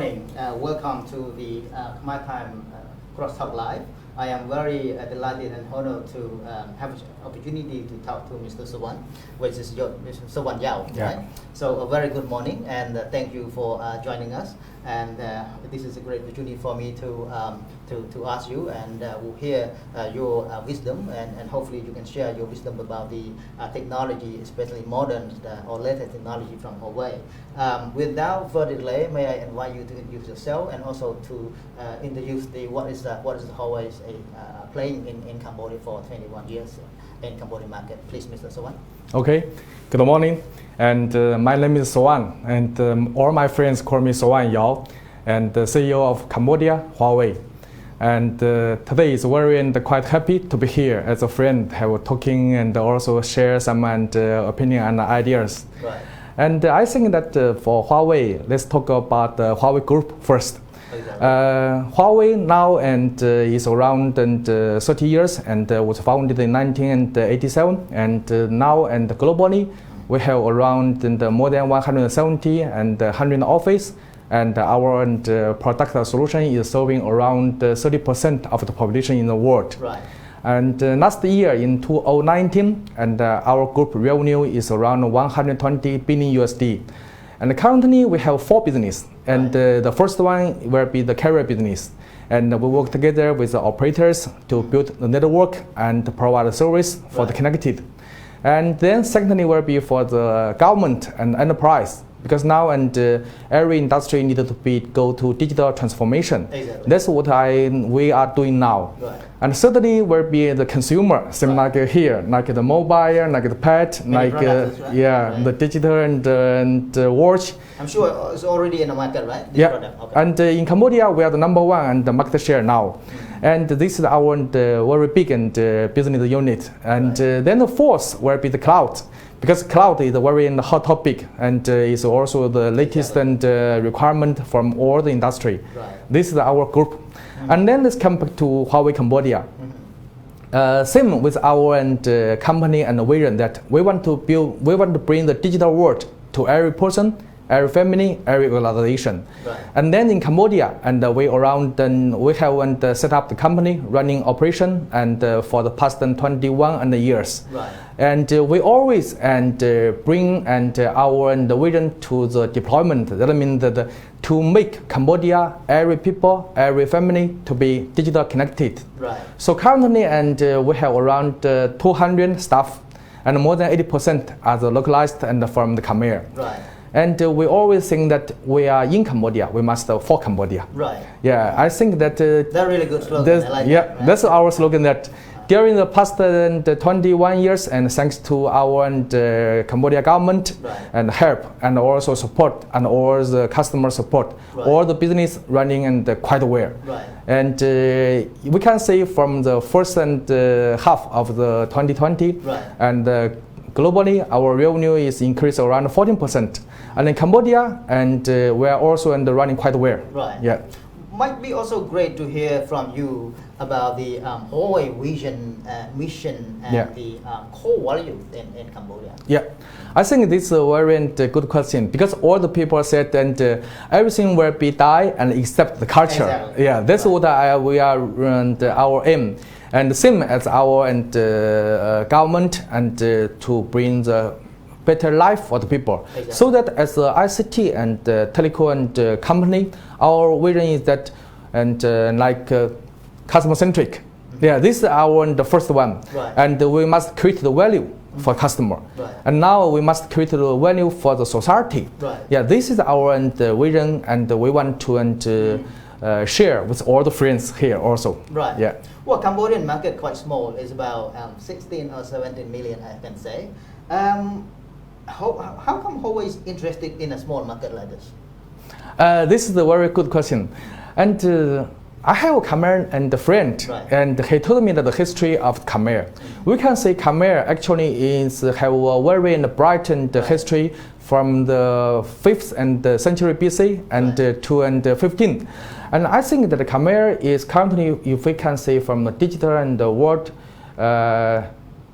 morning. Welcome to the Khmer Time Crosstalk Live. I am very delighted and honored to have an opportunity to talk to Mr. Suwan, which is Mr. YAO Yuya, right? So a very good morning, and thank you for joining us. And this is a great opportunity for me to ask you, and we'll hear your wisdom, and hopefully you can share your wisdom about the technology, especially modern or latest technology from Huawei. Without further delay, may I invite you to introduce yourself and also to introduce what is Huawei playing in Cambodia for 21 years in Cambodian market. Please, Mr. Suwan. Okay, good morning, and my name is Suwan, and all my friends call me YAO, and the CEO of Cambodia, Huawei. And today is very and quite happy to be here as a friend, have talking and also share some opinion and ideas. Right. And I think that for Huawei, let's talk about the Huawei Group first. Exactly. Huawei now is around 30 years and was founded in 1987, and now and globally we have around more than 170 and 100 office, and our product solution is serving around 30% of the population in the world. Right. And last year in 2019, and our group revenue is around 120 billion USD. And currently we have 4 business, and the first one will be the carrier business. And we work together with the operators to build the network and provide a service for the connected. And then secondly will be for the government and enterprise, because now every industry needed to go to digital transformation. Exactly. That's what we are doing now. Right. And thirdly will be the consumer, same like here, like the mobile, like the pet, Many like products, right? Right. the digital and watch. I'm sure it's already in the market, right? This Yeah, product. Okay. and in Cambodia we are the #1 and the market share now. And this is our very big business unit. And then the fourth will be the cloud, because cloud is a very hot topic and is also the latest requirement from all the industry. Right. This is our group. And then let's come back to Huawei Cambodia. Same with our company and vision that we want to bring the digital world to every person, every family, every organization. Right. And then in Cambodia, and we have set up the company running operation and for the past 21 years. Right. And we always bring our vision to the deployment. That means that to make Cambodia, every people, every family to be digital connected. Right. So currently, we have around 200 staff, and more than 80% are localized and from the Khmer. Right. And we always think that we are in Cambodia, we must for Cambodia. Right. Yeah, I think that That's a really good slogan. I like that, right? that's our slogan. That during the past 21 years, and thanks to our Cambodia government and help and also support and all the customer support, all the business running quite well. Right. And we can say from the first half of the 2020, and globally our revenue is increased around 14%. And in Cambodia, we are also running quite well. Right. Yeah. Might be also great to hear from you about the Huawei vision, mission, and the core values in Cambodia. Yeah, I think this is a very good question, because all the people said everything will be die and except the culture. Exactly. Yeah, that's what we are our aim. And same as our government to bring the better life for the people. Exactly. So that as a ICT and telecom company, our vision is that customer centric. Yeah, this is the first one. Right. And we must create the value for customer. Right. And now we must create the value for the society. Right. Yeah, this is our vision, and we want to share with all the friends here also. Right. Yeah. Well, Cambodian market quite small. It's about 16 or 17 million, I can say. How come Huawei is interested in a small market like this? This is a very good question. And I have a Khmer and a friend, and he told me that the history of Khmer. We can say Khmer actually have a very bright history from the 5th century BC and to 15. And I think that Khmer is currently, if we can say from the digital and the world,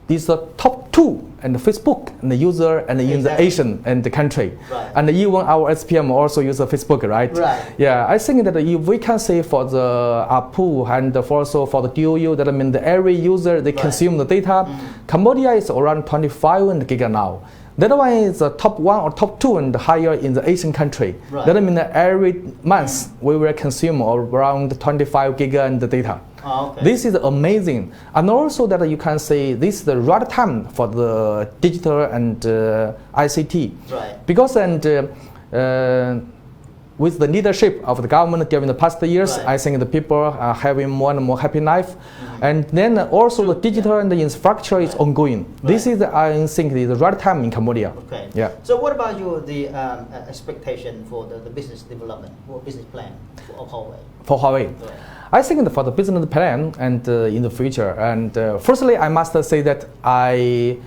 is the top 2 and Facebook and the user and in the Asian and the country. Right. And even our SPM also use Facebook, right? Right. Yeah, I think that if we can say for the APU and also for the DOU, that means every user they consume the data. Cambodia is around 25 giga now. That one is the top 1 or top 2 and higher in the Asian country. Right. That means that every month we will consume around 25 giga and the data. Oh, okay. This is amazing, and also that you can say this is the right time for the digital and ICT, right. because with the leadership of the government during the past years, right. I think the people are having more and more happy life, and then also the digital and the infrastructure is ongoing. Right. This is, I think, the right time in Cambodia. Okay. Yeah. So what about the expectation for the business development or business plan of Huawei? For Huawei. Right. I think for the business plan and in the future, and firstly, I must say that I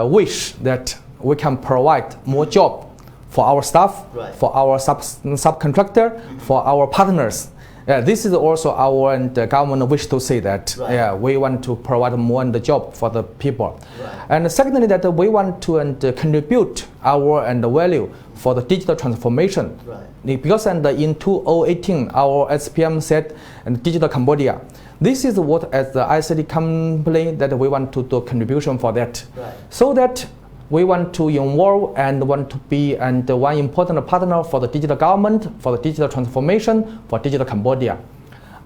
wish that we can provide more job for our staff, right. for our subcontractor, for our partners. This is also our and the government wish to say that right. we want to provide more and the job for the people. Right. And secondly, that we want to contribute our and the value for the digital transformation. Right. Because in 2018, our SPM said and digital Cambodia. This is what as the ICT company that we want to do contribution for that. Right. So that we want to involve and want to be and one important partner for the digital government, for the digital transformation, for digital Cambodia.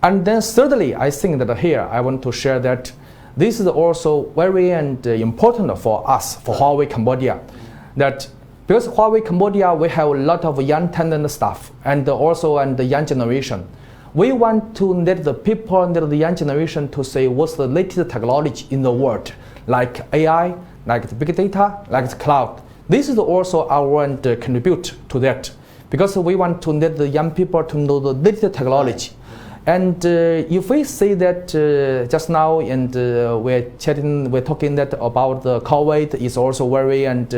And then thirdly, I think that here I want to share that this is also very and important for us, for Huawei Cambodia, that because Huawei Cambodia, we have a lot of young talented staff and also and the young generation. We want to let the people and the young generation to say what's the latest technology in the world, like AI, like the big data, like the cloud. This is also our and contribute to that, because we want to let the young people to know the latest technology. And if we say that just now, and we're talking that about the COVID is also very and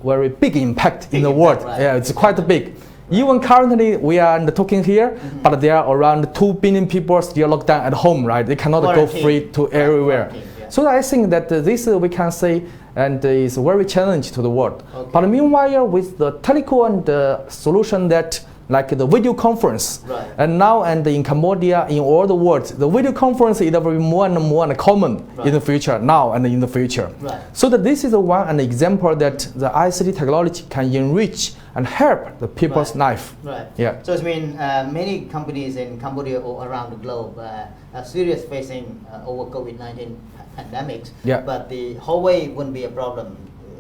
very big impact in the world. Right. Yeah, it's quite big. Even currently, we are talking here, but there are around 2 billion people still locked down at home, right? They cannot go free to everywhere. So I think that this we can say and is very challenging to the world. Okay. But meanwhile, with the telecom and the solution that like the video conference, right. and now and in Cambodia, in all the world, the video conference is will be more and more common right. in the future, now and in the future. Right. So that this is an example that the ICT technology can enrich and help the people's right. life. Right. Yeah. So it means many companies in Cambodia or around the globe are serious facing over COVID-19 pandemics. Yeah. But the Huawei wouldn't be a problem.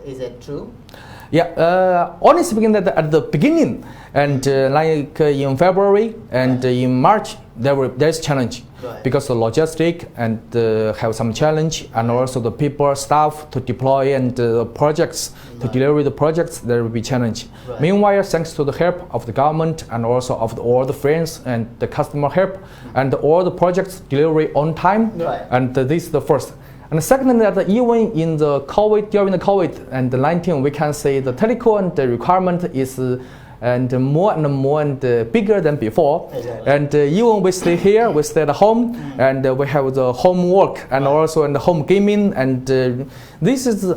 Is that true? Yeah, honestly speaking, that at the beginning and like in February and right. in March, there's challenge right. because the logistic and have some challenge, and also the people, staff to deploy and projects to deliver the projects, there will be challenge. Right. Meanwhile, thanks to the help of the government and also of all the friends and the customer help and all the projects delivery on time, right. and this is the first. And secondly, that even in the COVID, during the COVID and the 19, we can say the telecom and the requirement is and more and bigger than before. Exactly. And even we stay here, we stay at home, and we have the homework and also and the home gaming, and this is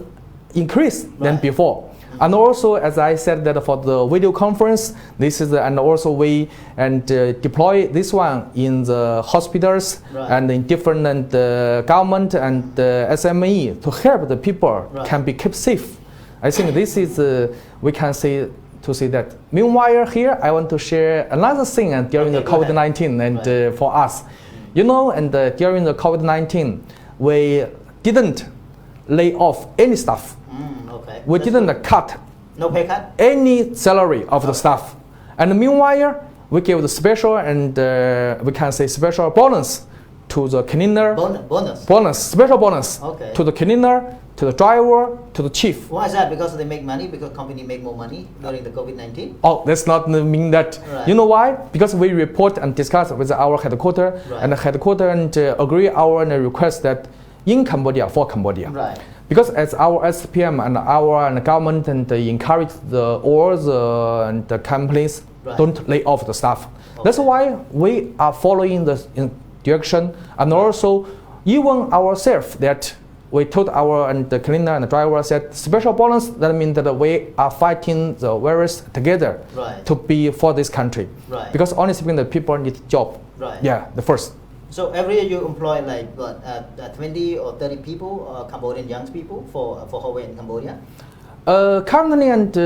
increased than right. before. And also, as I said, that for the video conference, this is and also we and deploy this one in the hospitals right. and in different and government and SME to help the people right. can be kept safe. I think this is we can say to say that. Meanwhile, here I want to share another thing during the COVID-19 and right. for us, you know, and during the COVID-19, we didn't lay off any staff. Okay. We That's didn't good. cut No pay cut? any salary of the staff. And meanwhile, we give the special and we can say special bonus to the cleaner. Special bonus okay. to the cleaner, to the driver, to the chief. Why is that? Because they make money? Because company make more money during the COVID-19? Oh, that's not mean that. Right. You know why? Because we report and discuss with our headquarters, right. and the headquarters and agree our request that in Cambodia, for Cambodia. Right. Because as our SPM and our and government and encourage all the companies right. don't lay off the staff. Okay. That's why we are following the direction, and also Even ourselves that we told our and the cleaner and the driver said special bonus. That means that we are fighting the virus together to be for this country. Because honestly speaking, the people need job. Yeah, the first. So every year you employ like what, 20 or 30 people, Cambodian young people for Huawei in Cambodia? Currently, and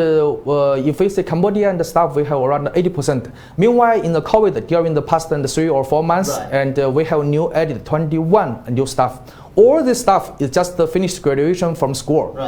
if we say Cambodia and the staff, we have around 80%. Meanwhile, in the COVID, during the past 3 or 4 months, and we have new added 21 new staff. All the staff is just finished graduation from school.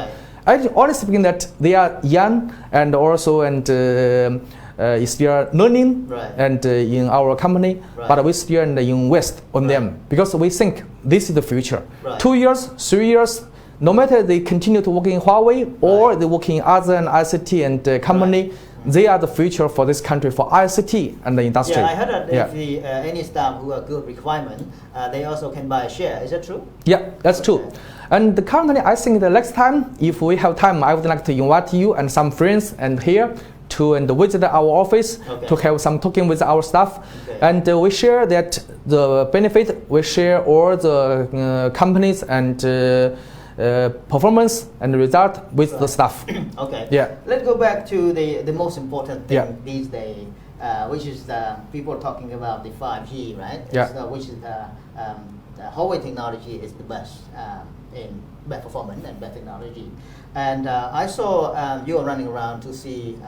Honestly speaking, that they are young and also is still learning and in our company, but we still invest on them because we think this is the future. 2 years, 3 years. No matter they continue to work in Huawei or they work in other ICT and company, they are the future for this country for ICT and the industry. Yeah, I heard that if any staff who are good requirement, they also can buy a share. Is that true? Yeah, that's true. And currently, I think the next time, if we have time, I would like to invite you and some friends and here to visit our office to have some talking with our staff, and we share that the benefit. We share all the companies and performance and result with the staff. Let's go back to the most important thing these days, which is people talking about the 5G, right? Which is the Huawei technology is the best in best performance and best technology. And I saw you are running around to see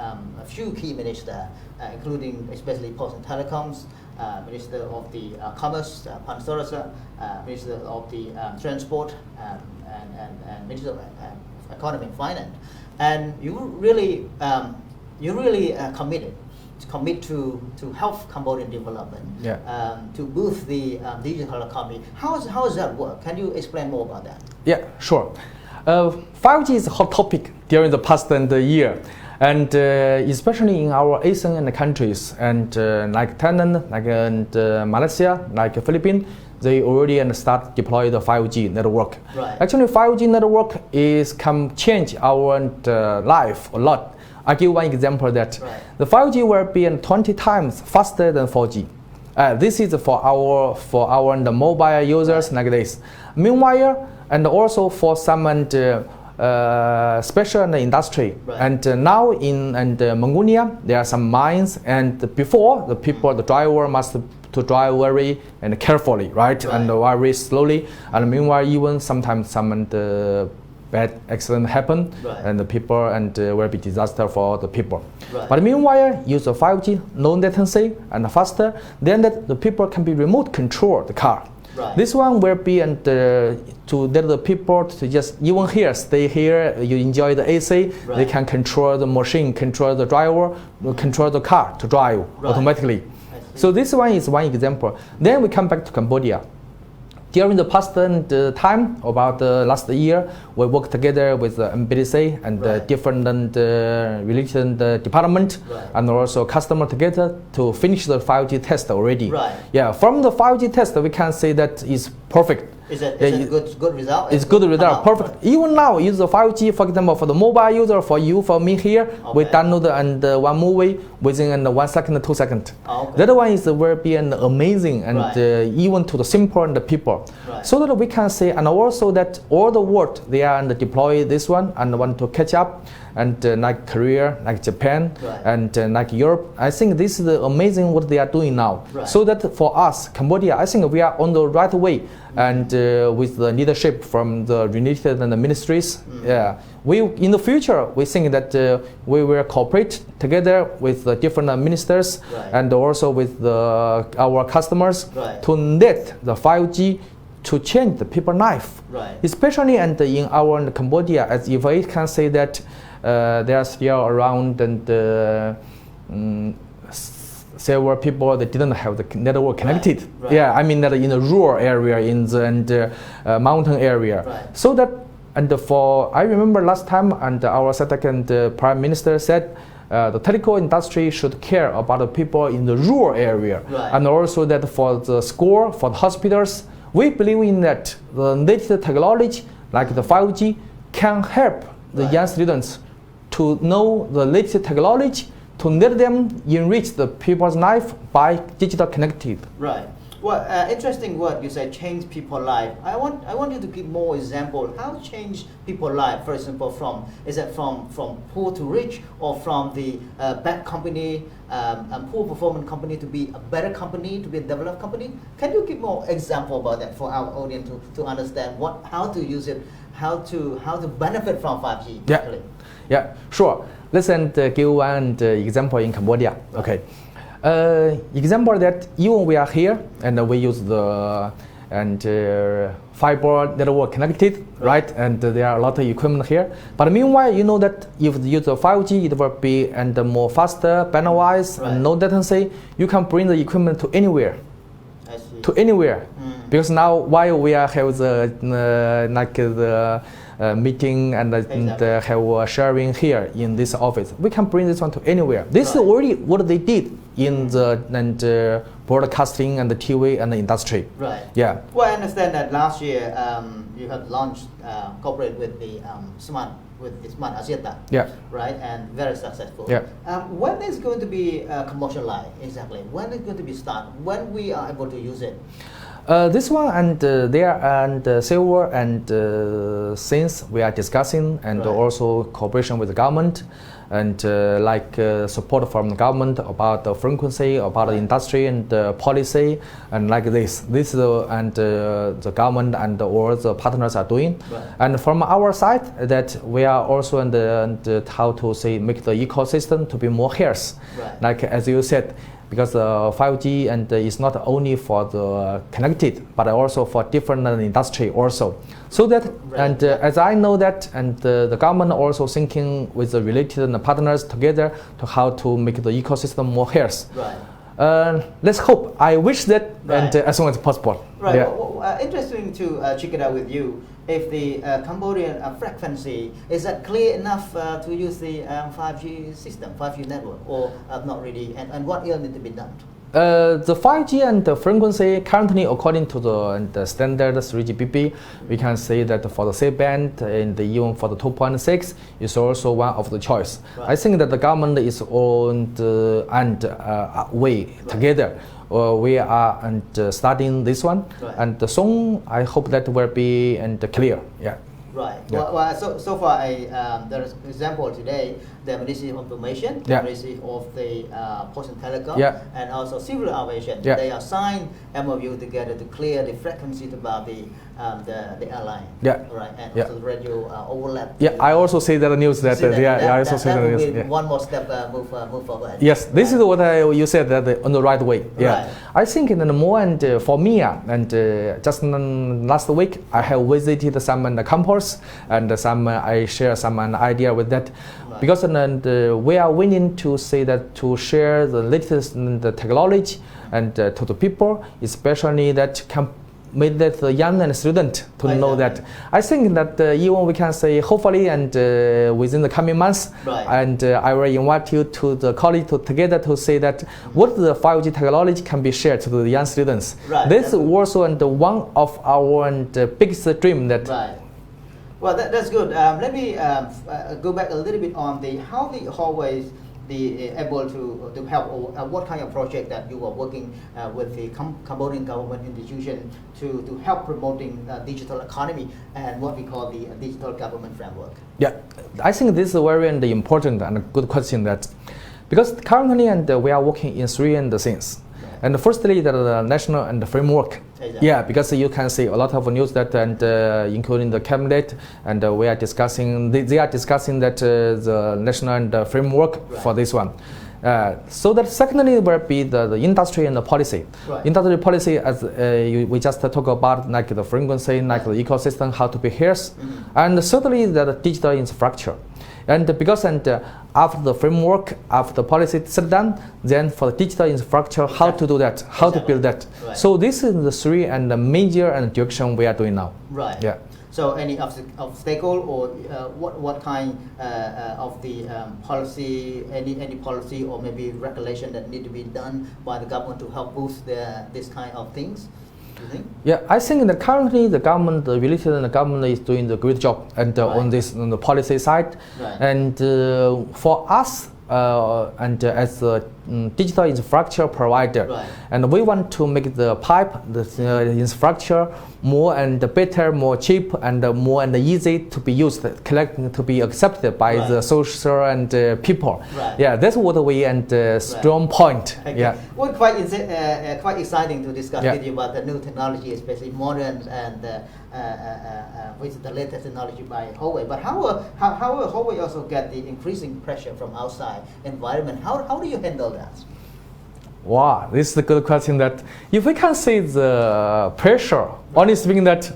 a few key ministers, including especially Post and Telecoms, Minister of the Commerce, Pan Sorasa, Minister of the Transport, and Minister of Economy and Finance. And you really commit to help Cambodian development, to boost the digital economy. How does that work? Can you explain more about that? Yeah, sure. 5G is a hot topic during the past year, and especially in our Asian countries, and like Thailand, like Malaysia, like Philippines, they already start deploy the 5G network. Actually, 5G network is change our life a lot. I give one example that the 5G will be 20 times faster than 4G. This is for our mobile users like this. Meanwhile, and also for some special industry, and now in Mongolia there are some mines, and before the driver must to drive very carefully, and very slowly, and meanwhile even sometimes some bad accident happen, and the people will be disaster for the people. But meanwhile, use the 5G, low latency and faster, then that the people can be remote control the car. This one will be to let the people to just even here, stay here, you enjoy the AC, they can control the machine, control the driver, control the car to drive automatically. So this one is one example. Then we come back to Cambodia. During the past time, about last year, we worked together with the MBDC and different related department and also customer together to finish the 5G test already. Yeah, from the 5G test, we can say that is perfect. Is it a good result? It's good result, perfect. Even now, use the 5G, for example, for the mobile user, for you, for me here, we download one movie within 1 second, 2 seconds. That one is will be amazing and even to the simple and the people. So that we can say, and also that all the world they are deploy this one and want to catch up, and like Korea, like Japan, and like Europe. I think this is amazing what they are doing now. So that for us, Cambodia, I think we are on the right way, and with the leadership from the related and the ministries, we in the future we think that we will cooperate together with the different ministers and also with our customers to let the 5G to change the people's life, especially and in our Cambodia, as if I can say that there are still around several people that didn't have the network connected. Yeah, I mean that in the rural area, in the mountain area. So that I remember last time our second Prime Minister said the telecom industry should care about the people in the rural area, and also that for the school, for the hospitals, we believe in that the latest technology like the 5G can help the young students to know the latest technology to let them enrich the people's life by digital connected. Well, interesting word you say, change people life. I want you to give more example. How change people life? For example, is it from poor to rich, or from the bad company, poor performing company to be a better company, to be a developed company? Can you give more example about that for our audience to understand how to use it, how to benefit from 5G? Yeah, actually? yeah, sure. Let's give one example in Cambodia. Okay. Example that even we are here and we use the fiber network connected, right? And there are a lot of equipment here. But meanwhile, you know that if you use the 5G, it will be more faster, bandwidth, and no latency. You can bring the equipment to anywhere. I see. To anywhere, because now while we are have the meeting and have sharing here in this office, we can bring this one to anywhere. This is already what they did in the broadcasting and the TV and the industry. Right. Yeah. Well, I understand that last year you have launched cooperate with the Smart Asiata. Yeah. Right, and very successful. Yeah. When is going to be commercialized exactly? When is going to be start? When we are able to use it? This one and there and silver and since we are discussing and also cooperation with the government and support from the government about the frequency, about the industry and policy and like this. This and the government and all the partners are doing. Right. And from our side that we are also how to say make the ecosystem to be more health. Right. Like as you said, because 5G and is not only for the connected, but also for different industry also. So that and as I know that and the government also thinking with the related partners together to how to make the ecosystem more health. Right. Let's hope. I wish that and as soon as possible. Right. Yeah. Well, interesting to check it out with you. If the Cambodian frequency is that clear enough to use the 5G system, 5G network, or not really, and what else need to be done? The 5G and the frequency currently, according to the standard 3GPP, we can say that for the C-band and even for the 2.6 is also one of the choice. Right. I think that the government is on the way together. We are studying this one, and soon I hope that will be clear. Yeah. Right. Yeah. Well, so far, there is example today, the Ministry of Information, the Ministry of the Post and Telecom, and also Civil Aviation. Yeah. They have signed MOU together to clear the frequency about the airline. Yeah. Right. And also the radio overlap. Yeah. I also see that news that I also see the news. Yeah. One more step move forward. Yes. This is what you said that on the right way. Yeah. Right. I think in the more and for me just last week I have visited some campus and some I share some idea with that. Right. Because we are willing to say that to share the latest technology and to the people, especially that can make that the young and student to know that. I think that even we can say hopefully and within the coming months, and I will invite you to the college together to say that what the 5G technology can be shared to the young students. Right. This is also one of our biggest dream that. Right. Well, that's good. Let me go back a little bit on how the Huawei able to help, or what kind of project that you are working with the Cambodian government institution to help promoting digital economy and what we call the digital government framework. Yeah, I think this is very important and a good question that because currently we are working in three things. And firstly, the national and the framework. Exactly. Yeah, because you can see a lot of news that including the cabinet, and we are discussing. They are discussing that the national and framework for this one. So that secondly will be the industry and the policy. Right. Industry policy, as we just talk about, like the frequency, like the ecosystem, how to be here, and certainly the digital infrastructure. And because after the framework, after the policy set down, then for the digital infrastructure, how to do that, how to build that. Right. So this is the three and the major direction we are doing now. Right. Yeah. So any obstacle or what kind of the policy, any policy or maybe regulation that need to be done by the government to help boost this kind of things? Yeah, I think that currently the government, the related and the government is doing the great job and on this on the policy side, and for us and as a digital infrastructure provider, Right. and we want to make the pipe, the infrastructure more and better, more cheap, and more and easy to be used, to be accepted by Right. the social and people. Right. Yeah, that's what we and strong point. Okay. Yeah. Well, quite exciting to discuss with you about the new technology, especially modern and with the latest technology by Huawei. But how will Huawei also get the increasing pressure from outside environment? How do you handle that? Wow, this is a good question. That if we can see the pressure, honestly speaking, that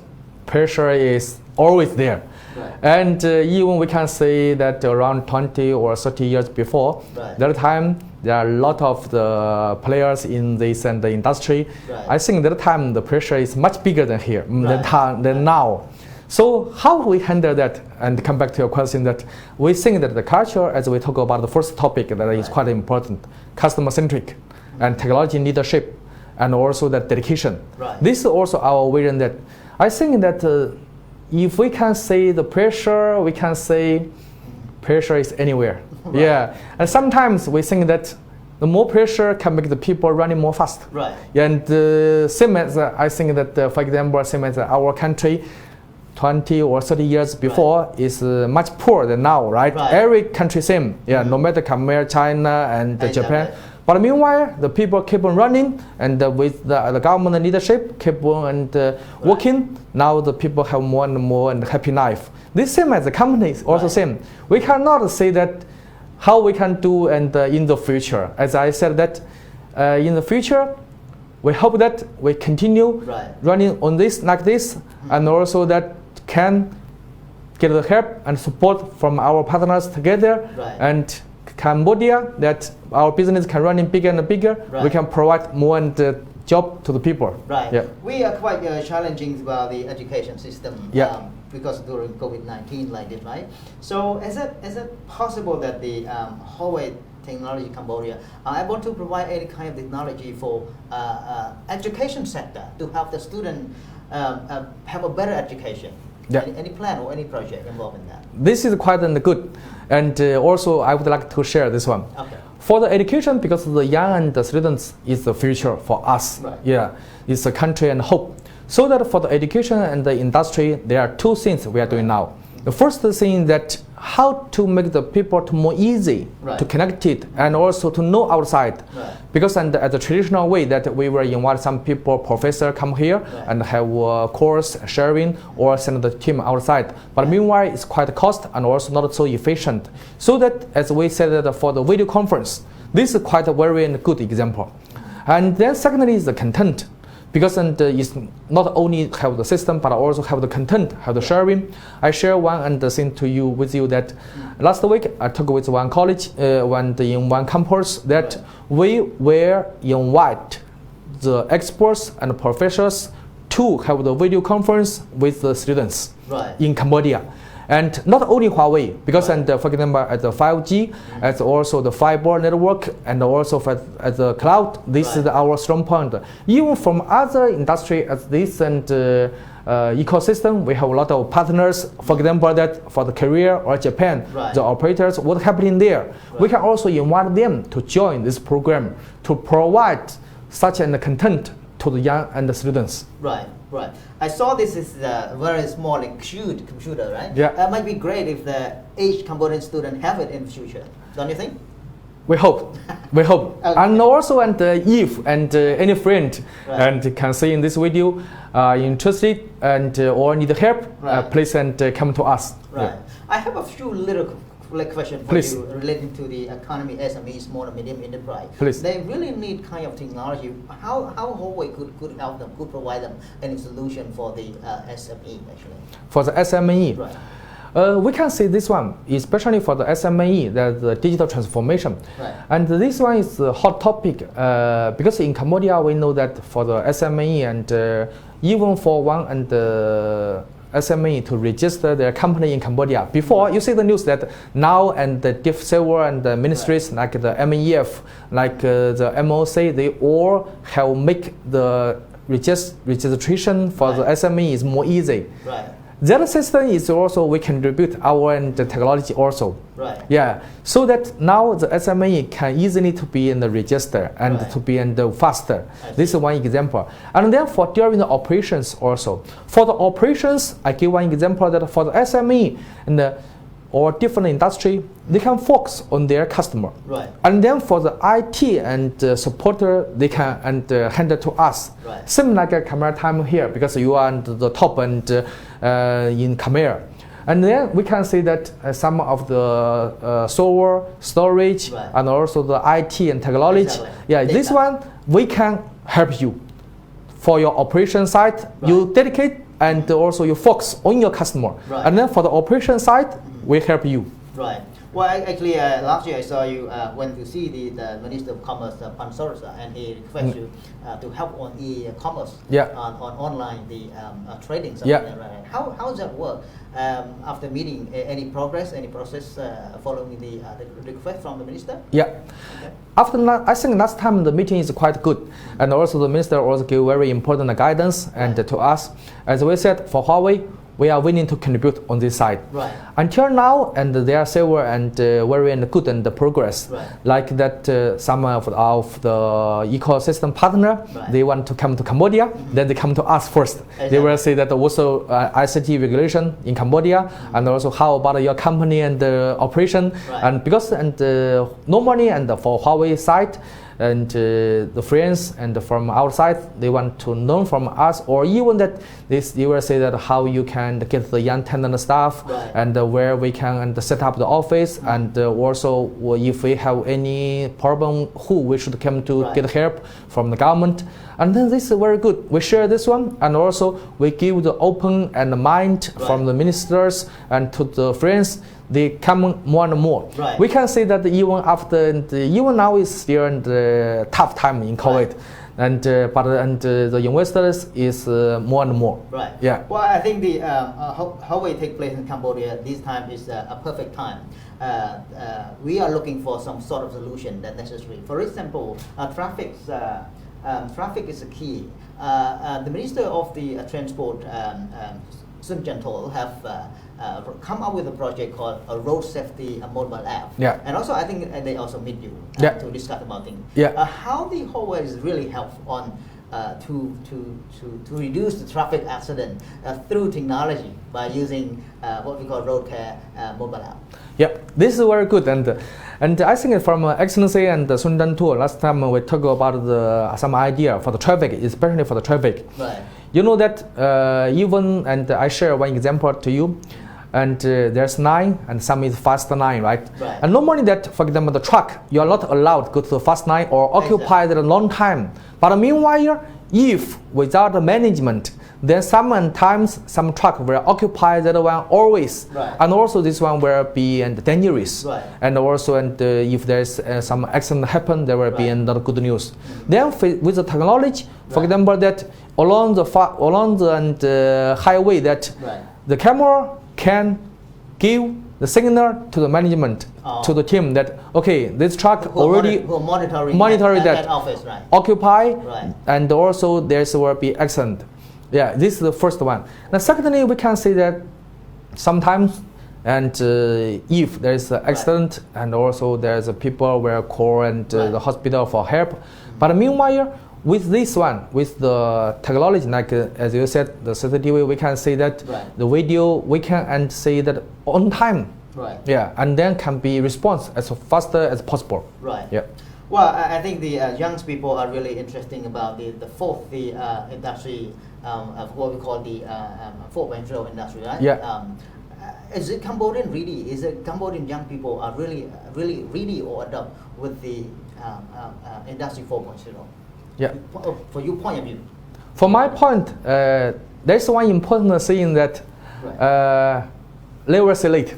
pressure is always there. Right. And even we can say that around 20 or 30 years before, Right. that time there are a lot of the players in this and the industry. Right. I think that time the pressure is much bigger than here, Right. than now. So how we handle that? And come back to your question, that we think that the culture, as we talk about the first topic, that is Right. quite important, customer centric, and technology leadership, and also that dedication. Right. This is also our vision. That I think that if we can say the pressure, we can say pressure is anywhere. Right. Yeah, and sometimes we think that the more pressure can make the people running more fast. Right. And same as I think that, for example, same as our country, 20 or 30 years before is much poorer than now, right? Right. Every country same, yeah, no matter Khmer, China, and Japan. But meanwhile, the people keep on running, and with the government leadership keep on and working. Now the people have more and more and happy life. This same as the companies also Right. same. We cannot say that how we can do and in the future. As I said that in the future, we hope that we continue Right. running on this like this, and also that can get the help and support from our partners together, Right. and Cambodia, that our business can run in bigger and bigger. We Right. can provide more and job to the people. Right. Yeah. We are quite challenging about the education system. Yeah. Because during COVID-19 like this, right? So is it possible that the Huawei Technology Cambodia are able to provide any kind of technology for education sector to help the student have a better education? Yeah. Any plan or any project involved in that? This is quite good, and also I would like to share this one. Okay. For the education, because the young and the students is the future for us. Right. Yeah, it's a country and hope. So that for the education and the industry, there are two things we are doing now. The first thing that how to make the people to more easy Right. to connect it, and also to know outside. Right. Because at the traditional way that we will invite some people, professor come here Right. and have a course sharing or send the team outside. But meanwhile, it's quite cost and also not so efficient. So that, as we said that for the video conference, this is quite a very good example. And then secondly is the content. Because it's not only have the system, but also have the content, have the sharing. I share one thing with you that last week I talked with one college, in one campus, that we will invite the experts and professors to have the video conference with the students Right. in Cambodia. And not only Huawei, because for example, at the 5G, as also the fiber network, and also at the cloud, this is our strong point. Even from other industry as this and ecosystem, we have a lot of partners. For example, that for the Korea or Japan, Right. the operators, what happening there? We can also invite them to join this program to provide such a content to the young and the students. Right, right. I saw this is a very small and cute computer, right? Yeah. That might be great if each Cambodian student have it in the future. Don't you think? We hope, we hope. Okay. And also, if any friend Right. and can see in this video interested and or need help, Right. please come to us. Right. Yeah. I have a few little question for Please. you relating to the economy, SME, small and medium enterprise. Please. They really need kind of technology. How Huawei could help them, could provide them any solution for the SME actually? For the SME, Right. we can see this one, especially for the SME, the digital transformation. Right. And this one is a hot topic because in Cambodia we know that for the SME and even for one and SME to register their company in Cambodia. Before, you see the news that now and the several and the ministries like the MEF, like the MOC, they all have make the registration for the SME is more easy. Right. That system is also we contribute our and the technology also. Right. Yeah. So that now the SME can easily to be in the register and Right. to be in the faster. This is one example. And then for during the operations also. For the operations, I give one example that for the SME and or different industry, they can focus on their customer. Right. And then for the IT and supporter, they can hand it to us. Right. Same like a Khmer time here, because you are at the top and in Khmer. And then we can see that some of the server, storage, Right. and also the IT and technology. Exactly. Yeah, this one we can help you. For your operation side, you dedicate and also you focus on your customer. Right. And then for the operation side, we help you. Right. Well, actually, last year I saw you went to see the Minister of Commerce, Pan Sorsa, and he requested you to help on e-commerce, Yeah. on online the trading. Yeah. Right. How does that work? After meeting, any progress, any process following the request from the minister? Yeah. Okay. After I think last time the meeting is quite good, and also the minister also gave very important guidance and to us. As we said, for Huawei, we are willing to contribute on this side. Right. Until now, and there are several and very and good and progress. Right. Like that, some of the ecosystem partner, Right. they want to come to Cambodia, then they come to us first. They will say that also ICT regulation in Cambodia, and also how about your company and operation, Right. and because normally and for Huawei side. And the friends and from outside, they want to learn from us, or even that they will say that how you can get the young talent staff, Right. and where we can and set up the office, and also if we have any problem, who we should come to Right. get help from the government. And then this is very good. We share this one, and also we give the open and mind from Right. the ministers and to the friends. They come more and more. Right. We can say that even after, even now is still in the tough time in COVID, and but the investors is more and more. Right. Yeah. Well, I think the Huawei take place in Cambodia this time is a perfect time. We are looking for some sort of solution that necessary. For example, traffic is a key. The Minister of the Transport, Sun Jantol, have come up with a project called a road safety mobile app. Yeah. And also, I think they also meet you Yeah. to discuss about things. Yeah. How the Huawei is really help on to reduce the traffic accident through technology by using what we call road care mobile app. Yep, this is very good, and I think from Excellency and Sun Jantol, last time we talked about some idea for the traffic, especially for the traffic. Right. You know that even, and I share one example to you, and there's 9 and some is fast 9, right? Right. And normally that, for example, the truck, you are not allowed to go to the fast 9 or occupy it a long time. But meanwhile, if without the management, then sometimes some truck will occupy that one always, Right. and also this one will be dangerous, Right. and also if there's some accident happen, there will be Right. not good news. Then with the technology, for Right. example, that along the highway that Right. the camera can give the signal to the management, to the team that okay, this truck Who are already who are monitoring monitoring that office, right? occupy, Right. and also there will be accident. Yeah, this is the first one. Now, secondly, we can say that sometimes, and if there is an accident, and also there's a people will call and Right. the hospital for help. But meanwhile, with this one, with the technology, like as you said, the CCTV, we can say that Right. the video, we can and say that on time. Right. Yeah, and then can be response as faster as possible. Right. Yeah. Well, I think the young people are really interesting about the fourth industry of what we call the 4.0 industry, right? Yeah. Is it Cambodian really? Is it Cambodian young people are really ready or adopt with the industry 4.0? Yeah. For your point of view. From my point, there's one important saying that never say late.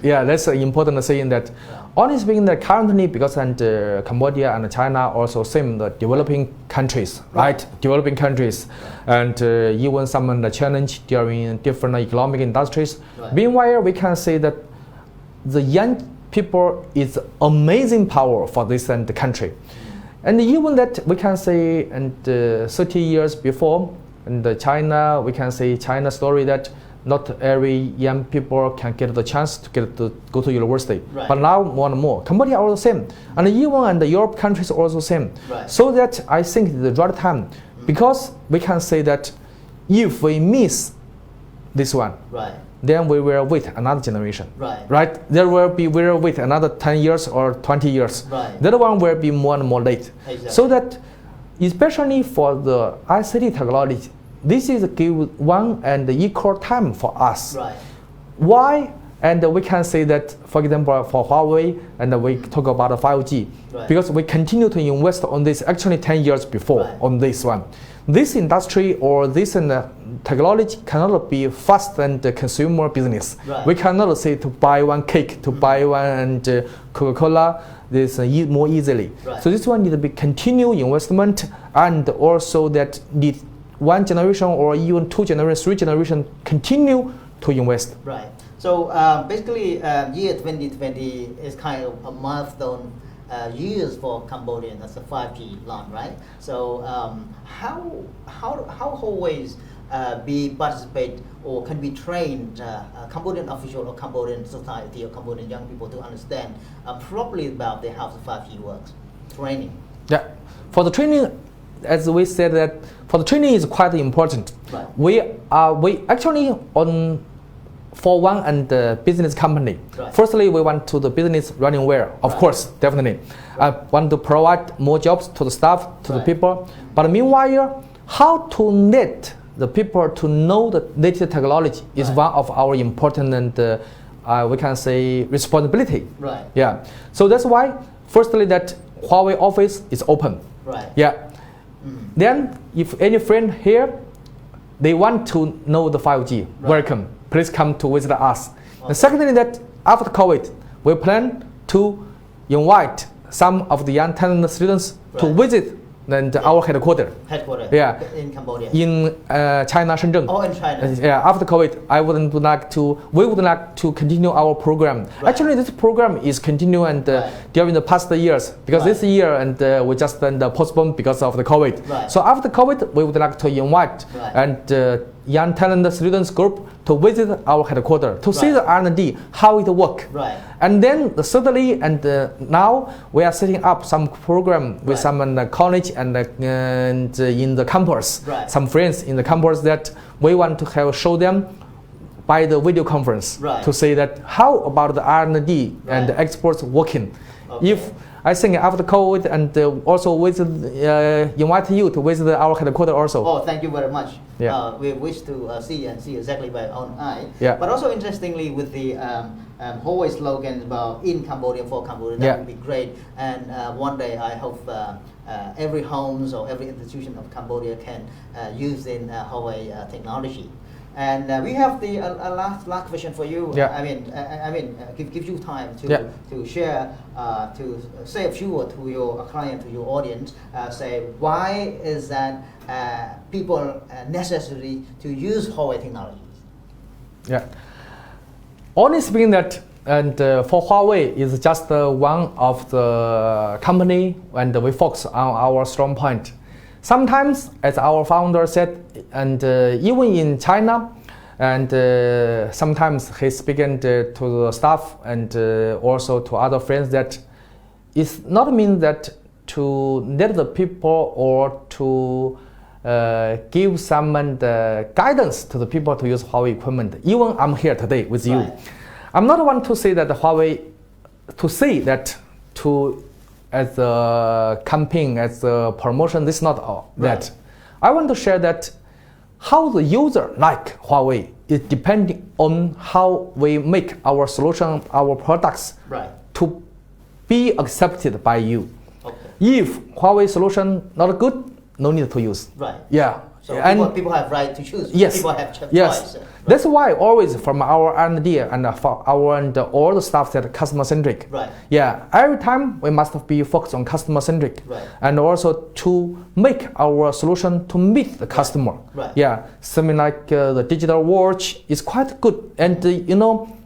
Yeah, that's an important saying that. Honestly speaking, that currently because Cambodia and China also same the developing countries, right? Developing countries, and even some of the challenge during different economic industries. Right. Meanwhile, we can say that the young people is amazing power for this and the country. And even that we can say, and 30 years before, in China, we can say China story that not every young people can get the chance to go to university. Right. But now more and more. Cambodia also same. And even and the Europe countries also same. Right. So that I think the right time, because we can say that if we miss this one, right, then we will wait another generation. right, Right? There will be, we will wait another 10 years or 20 years. right. The other one will be more and more late. Exactly. So that, especially for the ICT technology, this is give one and equal time for us. Right. Why? And we can say that, for example, for Huawei, and we talk about 5G, Right. because we continue to invest on this actually 10 years before Right. on this one. This industry or this technology cannot be fast and consumer business. Right. We cannot say to buy one cake, to buy one Coca-Cola, this more easily. Right. So this one need to be continued investment, and also that need one generation or even two generations, three generations continue to invest. Right. So basically, year 2020 is kind of a milestone years for Cambodian. That's a 5G launch, right? So how Huawei's be participate or can be trained Cambodian official or Cambodian society or Cambodian young people to understand properly about the how the 5G works? Training. Yeah. For the training, as we said that for the training is quite important. Right. We actually for one and the business company. Right. Firstly, we want to the business running well, of Right. course, definitely. I want to provide more jobs to the staff, to the Right. people. But meanwhile, how to let the people to know the latest technology is Right. one of our important and we can say responsibility. Right. Yeah. So that's why, firstly, that Huawei office is open. Right. Yeah. Mm. Then, if any friend here, they want to know the 5G, Right. welcome. Please come to visit us. Okay. And secondly, that after COVID, we plan to invite some of the young talented students to Right. visit our headquarters Headquarters. Yeah. In Cambodia. in China, Shenzhen. Oh, in China. Yeah, after COVID, we would like to continue our program. Right. Actually, this program is continuing and Right. during the past years, because Right. this year and we just postponed because of the COVID. Right. So after COVID, we would like to invite Right. and young talented students group to visit our headquarters to see Right. the R&D, how it work. Right. And then thirdly, and now we are setting up some program with Right. some college and in the campus, Right. some friends in the campus that we want to show them by the video conference Right. to say that how about the R&D and the Right. exports working. Okay. If I think after COVID and also visit, invite you to visit our headquarters also. Oh, thank you very much. Yeah. We wish to see exactly by our own eye. Yeah. But also interestingly, with the Huawei slogan about in Cambodia for Cambodia, that Yeah. would be great. And one day I hope every homes or every institution of Cambodia can use in Huawei technology. And we have the last question for you. Yeah. Give you time to Yeah. to share, to say a few words to your client, to your audience. Say why is that people necessary to use Huawei technologies? Yeah. Only speaking that, and for Huawei is just one of the company, and we focus on our strong point. Sometimes, as our founder said, and even in China, and sometimes he's speaking to the staff and also to other friends that it's not mean that to let the people or to give some guidance to the people to use Huawei equipment. Even I'm here today with you. Right. I'm not one to say that Huawei, to say that to as a campaign, as a promotion, this is not all Right. that. I want to share that how the user like Huawei is depending on how we make our solution, our products Right. to be accepted by you. Okay. If Huawei solution not good, no need to use. Right. Yeah. So And people have right to choose. yes, People have choice. yes. Right. That's why always from our R&D and for our and all the stuff that customer centric. Right. Yeah. Every time we must be focused on customer centric. Right. And also to make our solution to meet the customer. Right. Yeah. Something like the digital watch is quite good, and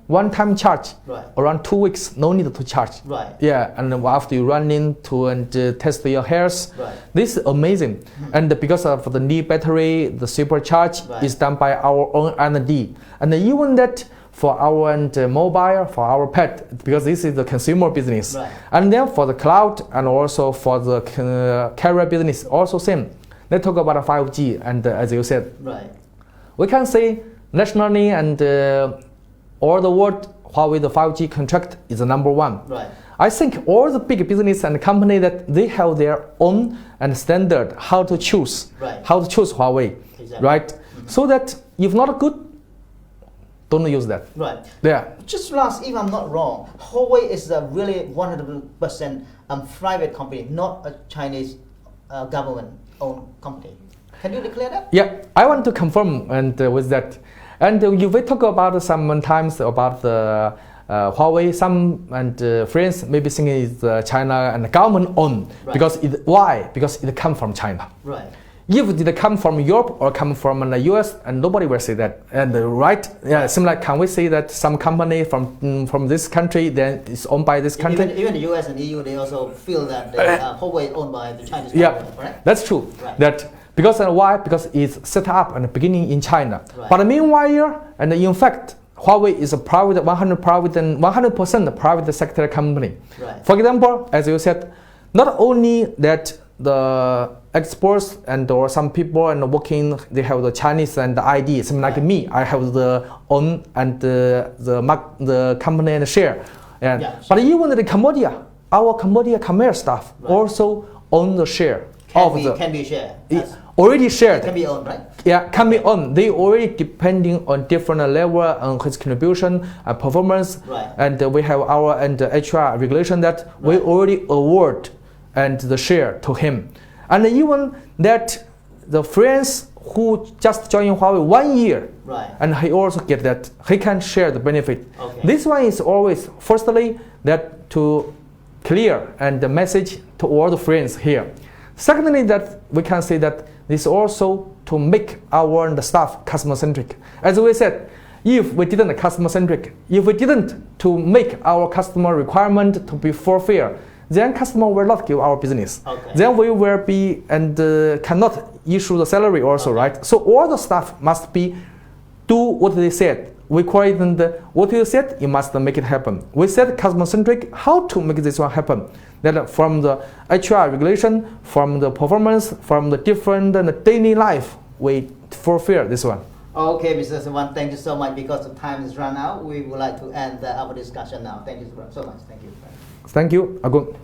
one-time charge. Right. Around 2 weeks, no need to charge. Right. Yeah, and after you run into and test your hairs, right. this is amazing. And because of the knee battery, the supercharge right. is done by our own R&D. And even that for our mobile, for our pet, because this is the consumer business. Right. And then for the cloud and also for the carrier business, also same. Let's talk about 5G, and as you said, right. we can say nationally and all the world, Huawei the 5G contract is the number one. Right. I think all the big business and company that they have their own and standard how to choose, right. how to choose Huawei, exactly. right? So that if not good, don't use that. Right. Yeah. Just last, if I'm not wrong, Huawei is a really 100% private company, not a Chinese government-owned company. Can you declare that? Yeah, I want to confirm and with that. And if we talk about sometimes about the Huawei, some and friends maybe think it's China and government owned. Right. Because why? Because it come from China. Right. If it come from Europe or come from the US, and nobody will say that. And right, yeah, seem like can we say that some company from this country then is owned by this country? Even the US and EU, they also feel that Huawei is owned by the Chinese yeah, government, right? That's true. Right. That because why? Because it's set up in the beginning in China. Right. But meanwhile, and in fact, Huawei is a private, 100% private sector company. Right. For example, as you said, not only that the experts and or some people and working, they have the Chinese and the ID. Something like me, I have the own and the company and share. And yeah, sure. But even the Cambodia, our Cambodia Khmer staff right. also own the share. Can be shared. Already shared. It can be owned, right? Yeah, can be owned. They already depending on different level on his contribution and performance. Right. And we have our and HR regulation that right. we already award and the share to him. And even that the friends who just joined Huawei 1 year, right. and he also get that he can share the benefit. Okay. This one is always firstly that to clear and the message to all the friends here. Secondly, that we can say that this also to make our the staff customer centric. As we said, if we didn't customer centric, if we didn't to make our customer requirement to be fulfilled, then customer will not give our business. Okay. Then we will be and cannot issue the salary also, okay. right? So all the staff must be do what they said. We call it what you said, you must make it happen. We said customer centric, how to make this one happen? That from the HR regulation, from the performance, from the different daily life, we fulfill this one. Okay, Mr. Suwan, thank you so much. Because the time is run out, we would like to end our discussion now. Thank you so much. Thank you. Thank you, Agung.